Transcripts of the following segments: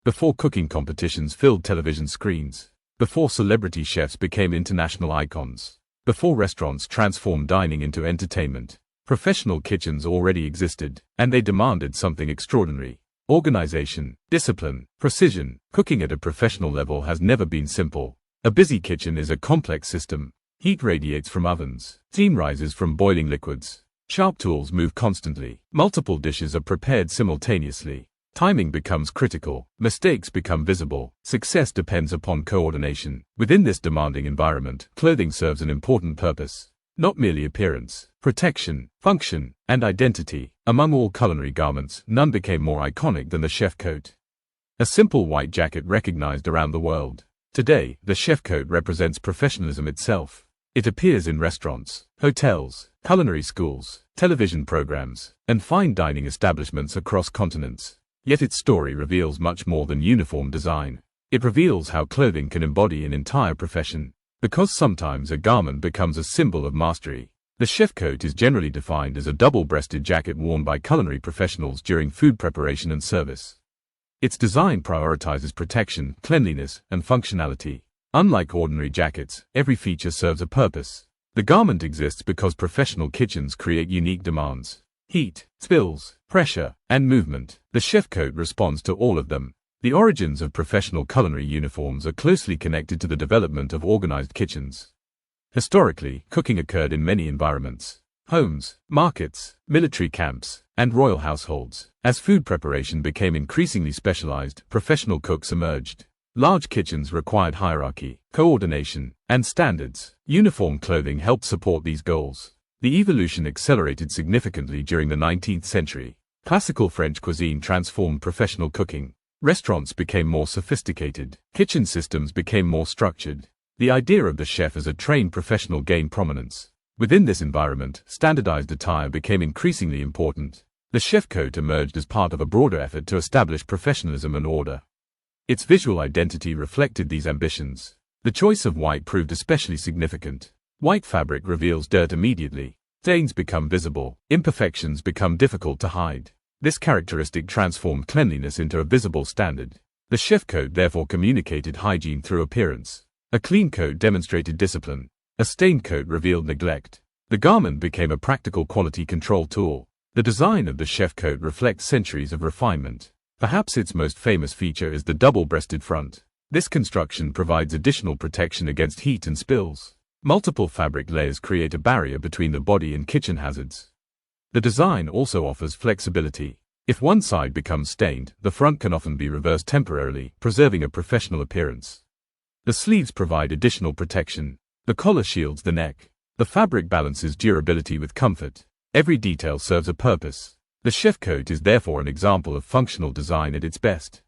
before cooking competitions filled television screens, before celebrity chefs became international icons, before restaurants transformed dining into entertainment, professional kitchens already existed, and they demanded something extraordinary. Organization, discipline, precision. Cooking at a professional level has never been simple. A busy kitchen is a complex system. Heat radiates from ovens, steam rises from boiling liquids. Sharp tools move constantly. Multiple dishes are prepared simultaneously. Timing becomes critical. Mistakes become visible. Success depends upon coordination. Within this demanding environment, clothing serves an important purpose. Not merely appearance, protection, function, and identity. Among all culinary garments, none became more iconic than the chef coat. A simple white jacket recognized around the world. Today, the chef coat represents professionalism itself. It appears in restaurants, hotels, culinary schools, television programs, and fine dining establishments across continents. Yet its story reveals much more than uniform design. It reveals how clothing can embody an entire profession. Because sometimes a garment becomes a symbol of mastery. The chef coat is generally defined as a double-breasted jacket worn by culinary professionals during food preparation and service. Its design prioritizes protection, cleanliness, and functionality. Unlike ordinary jackets, every feature serves a purpose. The garment exists because professional kitchens create unique demands. Heat, spills, pressure, and movement. The chef coat responds to all of them. The origins of professional culinary uniforms are closely connected to the development of organized kitchens. Historically, cooking occurred in many environments: homes, markets, military camps, and royal households. As food preparation became increasingly specialized, professional cooks emerged. Large kitchens required hierarchy, coordination, and standards. Uniform clothing helped support these goals. The evolution accelerated significantly during the 19th century. Classical French cuisine transformed professional cooking. Restaurants became more sophisticated. Kitchen systems became more structured. The idea of the chef as a trained professional gained prominence. Within this environment, standardized attire became increasingly important. The chef coat emerged as part of a broader effort to establish professionalism and order. Its visual identity reflected these ambitions. The choice of white proved especially significant. White fabric reveals dirt immediately. Stains become visible. Imperfections become difficult to hide. This characteristic transformed cleanliness into a visible standard. The chef coat therefore communicated hygiene through appearance. A clean coat demonstrated discipline. A stained coat revealed neglect. The garment became a practical quality control tool. The design of the chef coat reflects centuries of refinement. Perhaps its most famous feature is the double-breasted front. This construction provides additional protection against heat and spills. Multiple fabric layers create a barrier between the body and kitchen hazards. The design also offers flexibility. If one side becomes stained, the front can often be reversed temporarily, preserving a professional appearance. The sleeves provide additional protection. The collar shields the neck. The fabric balances durability with comfort. Every detail serves a purpose. The chef coat is therefore an example of functional design at its best.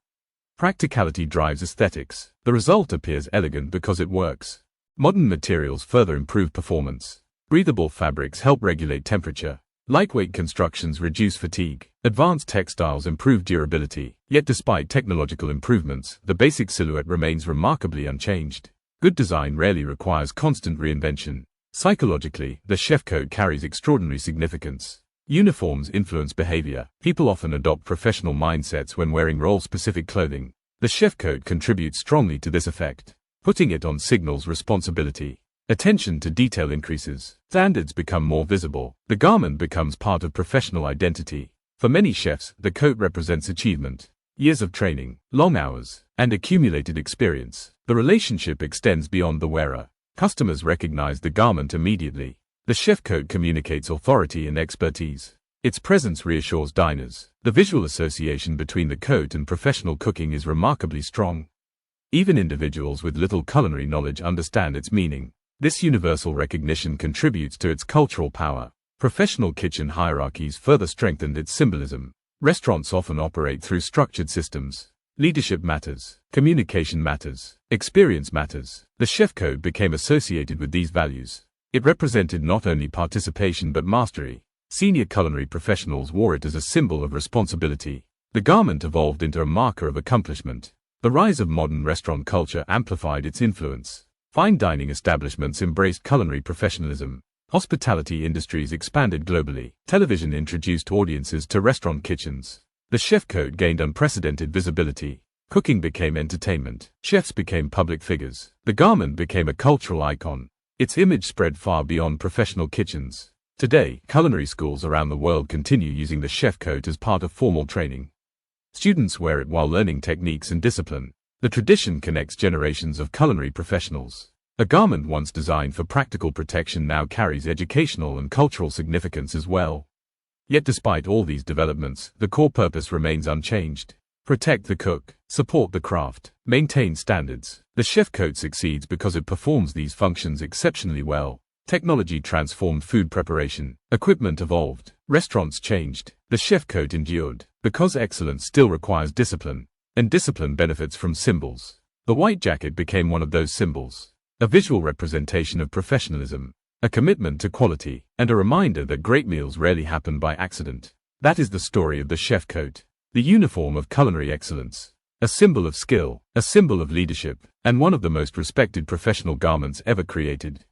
Practicality drives aesthetics. The result appears elegant because it works. Modern materials further improve performance. Breathable fabrics help regulate temperature. Lightweight constructions reduce fatigue. Advanced textiles improve durability. Yet despite technological improvements, the basic silhouette remains remarkably unchanged. Good design rarely requires constant reinvention. Psychologically, the chef coat carries extraordinary significance. Uniforms influence behavior. People often adopt professional mindsets when wearing role-specific clothing. The chef coat contributes strongly to this effect. Putting it on signals responsibility. Attention to detail increases. Standards become more visible. The garment becomes part of professional identity. For many chefs, the coat represents achievement. Years of training, long hours, and accumulated experience. The relationship extends beyond the wearer. Customers recognize the garment immediately. The chef coat communicates authority and expertise. Its presence reassures diners. The visual association between the coat and professional cooking is remarkably strong. Even individuals with little culinary knowledge understand its meaning. This universal recognition contributes to its cultural power. Professional kitchen hierarchies further strengthened its symbolism. Restaurants often operate through structured systems. Leadership matters. Communication matters. Experience matters. The chef coat became associated with these values. It represented not only participation but mastery. Senior culinary professionals wore it as a symbol of responsibility. The garment evolved into a marker of accomplishment. The rise of modern restaurant culture amplified its influence. Fine dining establishments embraced culinary professionalism. Hospitality industries expanded globally. Television introduced audiences to restaurant kitchens. The chef coat gained unprecedented visibility. Cooking became entertainment. Chefs became public figures. The garment became a cultural icon. Its image spread far beyond professional kitchens. Today, culinary schools around the world continue using the chef coat as part of formal training. Students wear it while learning techniques and discipline. The tradition connects generations of culinary professionals. A garment once designed for practical protection now carries educational and cultural significance as well. Yet despite all these developments, the core purpose remains unchanged. Protect the cook, support the craft, maintain standards. The chef coat succeeds because it performs these functions exceptionally well. Technology transformed food preparation. Equipment evolved. Restaurants changed. The chef coat endured because excellence still requires discipline, and discipline benefits from symbols. The white jacket became one of those symbols, a visual representation of professionalism, a commitment to quality, and a reminder that great meals rarely happen by accident. That is the story of the chef coat. The uniform of culinary excellence, a symbol of skill, a symbol of leadership, and one of the most respected professional garments ever created.